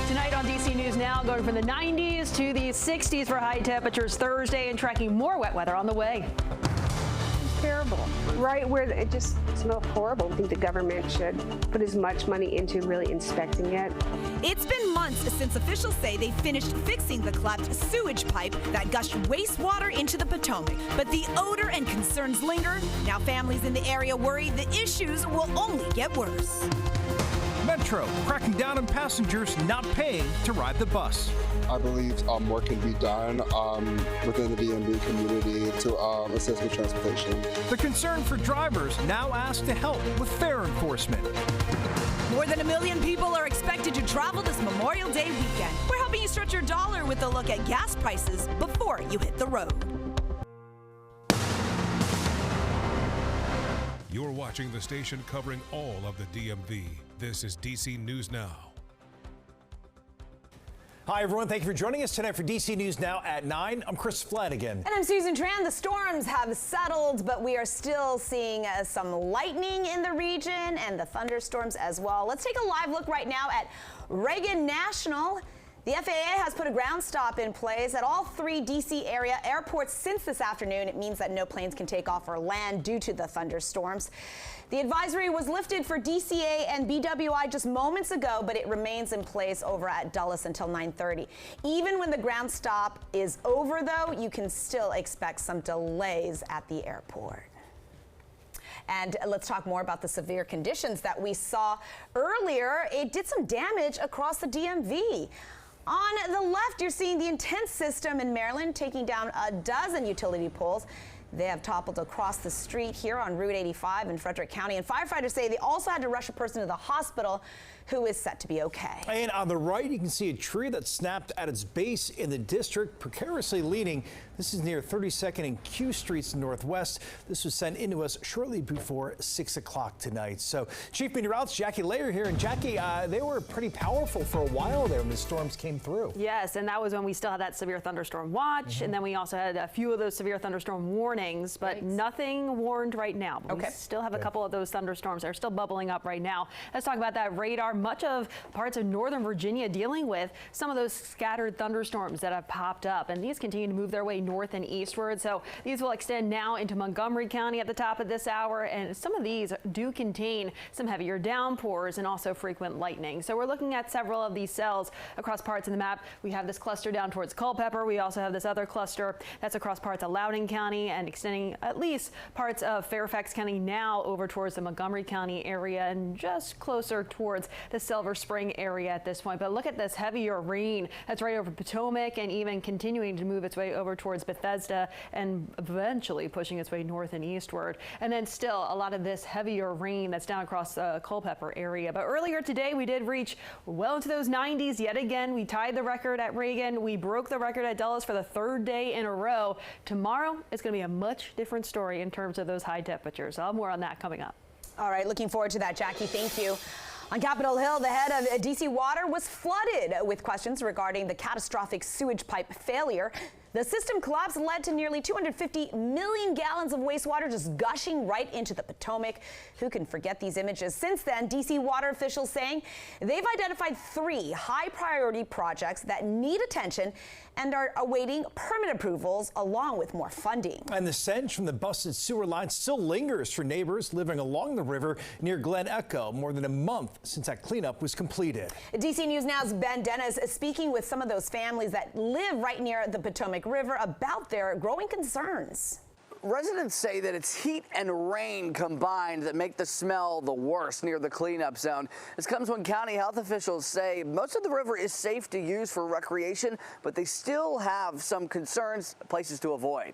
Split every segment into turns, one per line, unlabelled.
Tonight on DC News Now, going from the 90s to the 60s for high temperatures Thursday and tracking more wet weather on the way.
It's terrible. Right where it just smells horrible. I think the government should put as much money into really inspecting it.
It's been months since officials say they finished fixing the collapsed sewage pipe that gushed wastewater into the Potomac. But the odor and concerns linger. Now families in the area worry the issues will only get worse.
Metro cracking down on passengers not paying to ride the bus.
I believe more can be done within the DMV community to assist with transportation.
The concern for drivers now asked to help with fare enforcement.
More than 1 million people are expected to travel this Memorial Day weekend. We're helping you stretch your dollar with a look at gas prices before you hit the road.
You're watching the station covering all of the DMV. This is DC News Now.
Hi, everyone. Thank you for joining us tonight for DC News Now at 9. I'm Chris Flanagan.
And I'm Susan Tran. The storms have settled, but we are still seeing some lightning in the region and the thunderstorms as well. Let's take a live look right now at Reagan National. The FAA has put a ground stop in place at all 3 D.C. area airports since this afternoon. It means that no planes can take off or land due to the thunderstorms. The advisory was lifted for DCA and BWI just moments ago, but it remains in place over at Dulles until 9:30. Even when the ground stop is over, though, you can still expect some delays at the airport. And let's talk more about the severe conditions that we saw earlier. It did some damage across the DMV. On the left, you're seeing the intense system in Maryland taking down a dozen utility poles. They have toppled across the street here on Route 85 in Frederick County. And firefighters say they also had to rush a person to the hospital who is set to be okay.
And on the right, you can see a tree that snapped at its base in the district, precariously leaning. This is near 32nd and Q Streets Northwest. This was sent into us shortly before 6 o'clock tonight. So Chief Meteorologist Jackie Layer here. And Jackie, they were pretty powerful for a while there when the storms came through.
Yes, and that was when we still had that severe thunderstorm watch. And then we also had a few of those severe thunderstorm warnings, but nothing warned right now. But we still have a couple of those thunderstorms that are still bubbling up right now. Let's talk about that radar. Much of parts of northern Virginia dealing with some of those scattered thunderstorms that have popped up, and these continue to move their way north and eastward. So these will extend now into Montgomery County at the top of this hour, and some of these do contain some heavier downpours and also frequent lightning. So we're looking at several of these cells across parts of the map. We have this cluster down towards Culpeper. We also have this other cluster that's across parts of Loudoun County and extending at least parts of Fairfax County now over towards the Montgomery County area and just closer towards the Silver Spring area at this point. But look at this heavier rain that's right over Potomac and even continuing to move its way over towards Bethesda and eventually pushing its way north and eastward. And then still a lot of this heavier rain that's down across the Culpeper area. But earlier today we did reach well into those 90s yet again. We tied the record at Reagan. We broke the record at Dulles for the 3rd day in a row. Tomorrow is going to be a much different story in terms of those high temperatures. I'll have more on that coming up.
All right, looking forward to that, Jackie. Thank you. On Capitol Hill, the head of DC Water was flooded with questions regarding the catastrophic sewage pipe failure. The system collapse led to nearly 250 million gallons of wastewater just gushing right into the Potomac. Who can forget these images? Since then, DC water officials saying they've identified 3 high-priority projects that need attention and are awaiting permit approvals along with more funding.
And the stench from the busted sewer line still lingers for neighbors living along the river near Glen Echo, more than a month since that cleanup was completed.
DC News Now's Ben Dennis is speaking with some of those families that live right near the Potomac River about their growing concerns.
Residents say that it's heat and rain combined that make the smell the worst near the cleanup zone. This comes when county health officials say most of the river is safe to use for recreation, but they still have some concerns, places to avoid.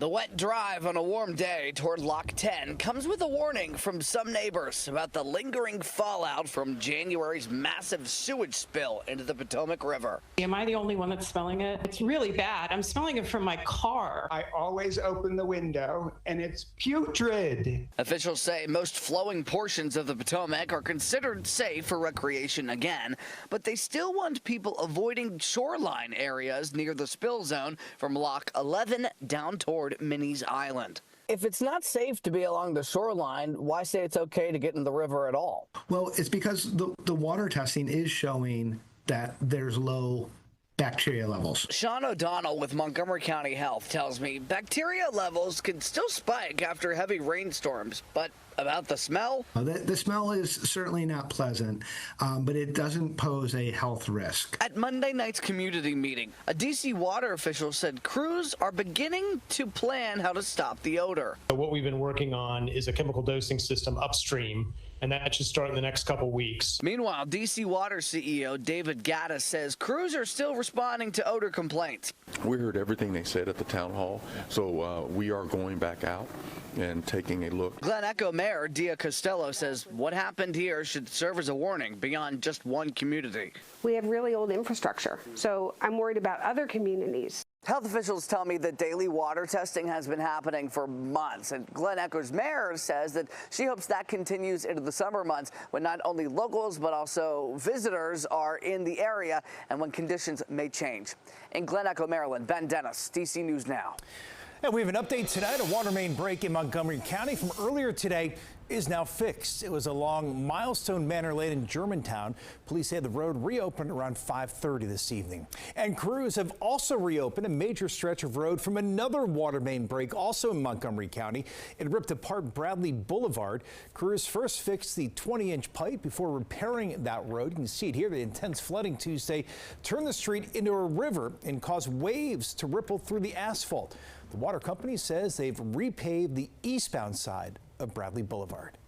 The wet drive on a warm day toward Lock 10 comes with a warning from some neighbors about the lingering fallout from January's massive sewage spill into the Potomac River.
Am I the only one that's smelling it? It's really bad. I'm smelling it from my car.
I always open the window and it's putrid.
Officials say most flowing portions of the Potomac are considered safe for recreation again, but they still want people avoiding shoreline areas near the spill zone from Lock 11 down toward Minnie's Island. If it's not safe to be along the shoreline, why say it's okay to get in the river at all?
Well, it's because the water testing is showing that there's low bacteria levels.
Sean O'Donnell with Montgomery County Health tells me bacteria levels can still spike after heavy rainstorms, but about the smell?
The smell is certainly not pleasant, but it doesn't pose a health risk.
At Monday night's community meeting, a D.C. water official said crews are beginning to plan how to stop the odor.
What we've been working on is a chemical dosing system upstream, and that should start in the next couple weeks.
Meanwhile, D.C. Water CEO David Gaddis says crews are still responding to odor complaints.
We heard everything they said at the town hall, so we are going back out and taking a look.
Glen Echo Mayor Dia Costello says what happened here should serve as a warning beyond just one community.
We have really old infrastructure, so I'm worried about other communities.
Health officials tell me that daily water testing has been happening for months, and Glen Echo's mayor says that she hopes that continues into the summer months when not only locals but also visitors are in the area and when conditions may change. In Glen Echo, Maryland, Ben Dennis, DC News Now.
And we have an update tonight. A water main break in Montgomery County from earlier today is now fixed. It was along Milestone Manor Lane in Germantown. Police say the road reopened around 5:30 this evening. And crews have also reopened a major stretch of road from another water main break also in Montgomery County. It ripped apart Bradley Boulevard. Crews first fixed the 20-inch pipe before repairing that road. You can see it here. The intense flooding Tuesday turned the street into a river and caused waves to ripple through the asphalt. The water company says they've repaved the eastbound side of Bradley Boulevard.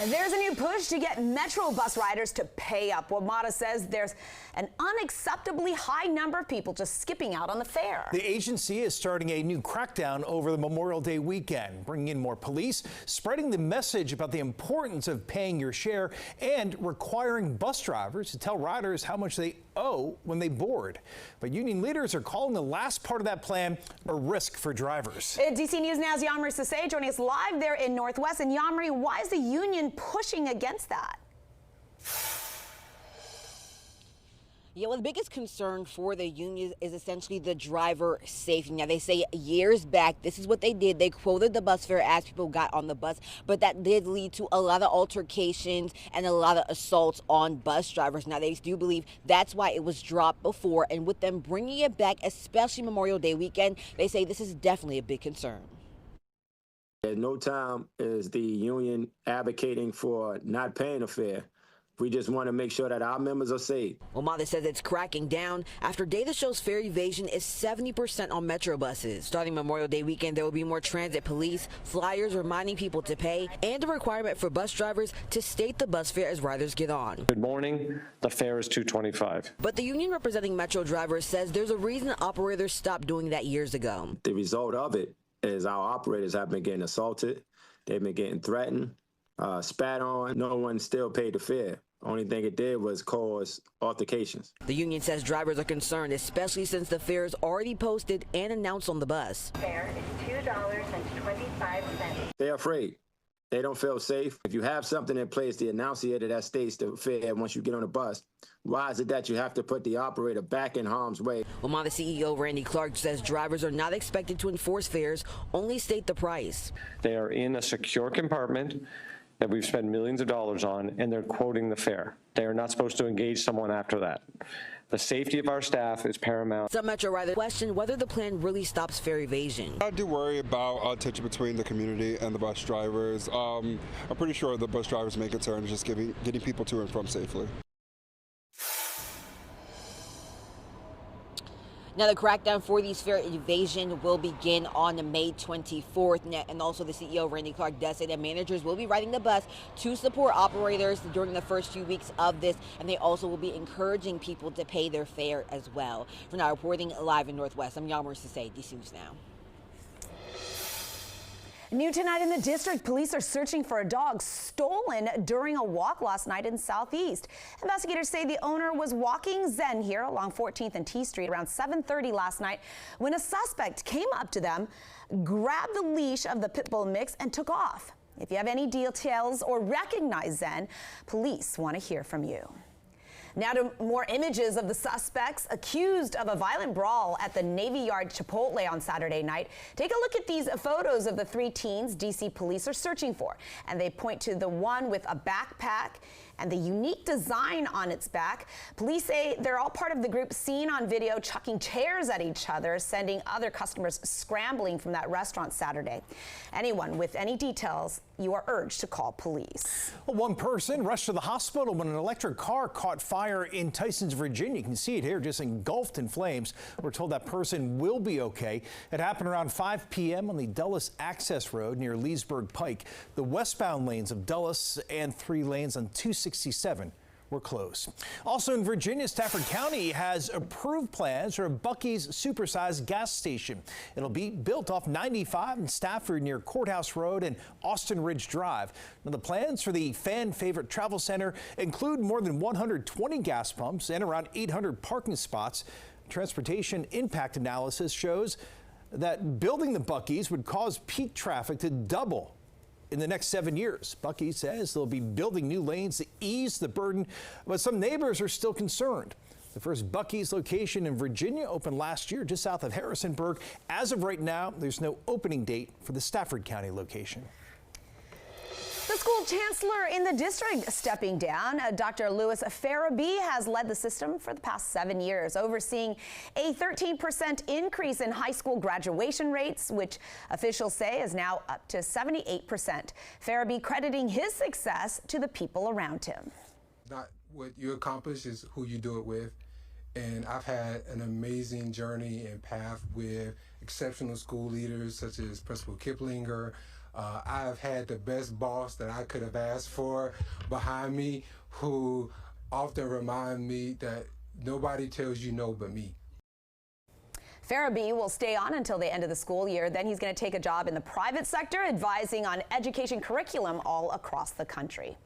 And there's a new push to get Metro bus riders to pay up. WMATA says there's an unacceptably high number of people just skipping out on the fare.
The agency is starting a new crackdown over the Memorial Day weekend, bringing in more police, spreading the message about the importance of paying your share, and requiring bus drivers to tell riders how much they owe when they board. But union leaders are calling the last part of that plan a risk for drivers.
DC News Now's Yamri Sasay joining us live there in Northwest. And Yamri, why is the union pushing against that?
Yeah, well, the biggest concern for the union is essentially the driver safety. Now, they say years back, this is what they did. They quoted the bus fare as people got on the bus, but that did lead to a lot of altercations and a lot of assaults on bus drivers. Now, they do believe that's why it was dropped before, and with them bringing it back, especially Memorial Day weekend, they say this is definitely a big concern.
At no time is the union advocating for not paying a fare. We just want to make sure that our members are safe.
WMATA says it's cracking down after data shows fare evasion is 70% on Metro buses. Starting Memorial Day weekend, there will be more transit police, flyers reminding people to pay, and a requirement for bus drivers to state the bus fare as riders get on.
Good morning. The fare is $2.25.
But the union representing Metro drivers says there's a reason operators stopped doing that years ago.
The result of it is our operators have been getting assaulted. They've been getting threatened, spat on. No one still paid the fare. Only thing it did was cause altercations.
The union says drivers are concerned, especially since the fare is already posted and announced on the bus.
Fare is $2.25.
They're afraid. They don't feel safe. If you have something in place, the annunciator that states the fare once you get on the bus, why is it that you have to put the operator back in harm's way?
WMATA CEO Randy Clark says drivers are not expected to enforce fares, only state the price.
They are in a secure compartment that we've spent millions of dollars on, and they're quoting the fare. They are not supposed to engage someone after that. The safety of our staff is paramount.
Some Metro riders question whether the plan really stops fare evasion.
I do worry about tension between the community and the bus drivers. I'm pretty sure the bus drivers' main concern is just getting people to and from safely.
Now, the crackdown for these fare evasion will begin on May 24th. And also the CEO, Randy Clark, does say that managers will be riding the bus to support operators during the first few weeks of this. And they also will be encouraging people to pay their fare as well. For now, reporting live in Northwest, I'm Yamri Sasay, DC News Now.
New tonight in the district, police are searching for a dog stolen during a walk last night in Southeast. Investigators say the owner was walking Zen here along 14th and T Street around 7:30 last night when a suspect came up to them, grabbed the leash of the pit bull mix and took off. If you have any details or recognize Zen, police want to hear from you. Now to more images of the suspects accused of a violent brawl at the Navy Yard Chipotle on Saturday night. Take a look at these photos of the 3 teens DC police are searching for, and they point to the one with a backpack and the unique design on its back. Police say they're all part of the group seen on video chucking chairs at each other, sending other customers scrambling from that restaurant Saturday. Anyone with any details, you are urged to call police.
Well, one person rushed to the hospital when an electric car caught fire in Tysons, Virginia. You can see it here, just engulfed in flames. We're told that person will be okay. It happened around 5 p.m. on the Dulles Access Road near Leesburg Pike. The westbound lanes of Dulles and 3 lanes on 267 were closed. Also in Virginia, Stafford County has approved plans for a Buc-ee's supersized gas station. It'll be built off 95 in Stafford near Courthouse Road and Austin Ridge Drive. Now, the plans for the fan favorite travel center include more than 120 gas pumps and around 800 parking spots. Transportation impact analysis shows that building the Buc-ee's would cause peak traffic to double in the next 7 years. Buc-ee's says they'll be building new lanes to ease the burden, but some neighbors are still concerned. The first Buc-ee's location in Virginia opened last year just south of Harrisonburg. As of right now, there's no opening date for the Stafford County location.
The school chancellor in the district stepping down. Dr. Louis Farabee has led the system for the past 7 years, overseeing a 13% increase in high school graduation rates, which officials say is now up to 78%. Farabee crediting his success to the people around him.
Not what you accomplish, is who you do it with. And I've had an amazing journey and path with exceptional school leaders such as Principal Kiplinger. I've had the best boss that I could have asked for behind me, who often remind me that nobody tells you no but me.
Farabee will stay on until the end of the school year. Then he's going to take a job in the private sector, advising on education curriculum all across the country.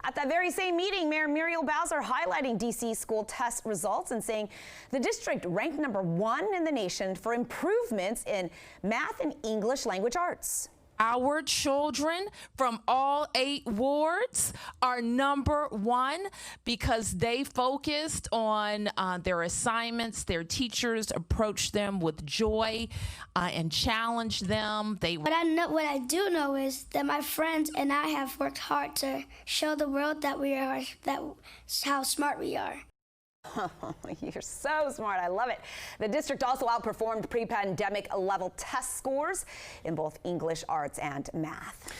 At that very same meeting, Mayor Muriel Bowser highlighting DC school test results and saying the district ranked #1 in the nation for improvements in math and English language arts.
Our children from all 8 wards are #1 because they focused on their assignments. Their teachers approached them with joy and challenged them.
What I do know is that my friends and I have worked hard to show the world that how smart we are.
Oh, you're so smart. I love it. The district also outperformed pre-pandemic level test scores in both English, arts, and math.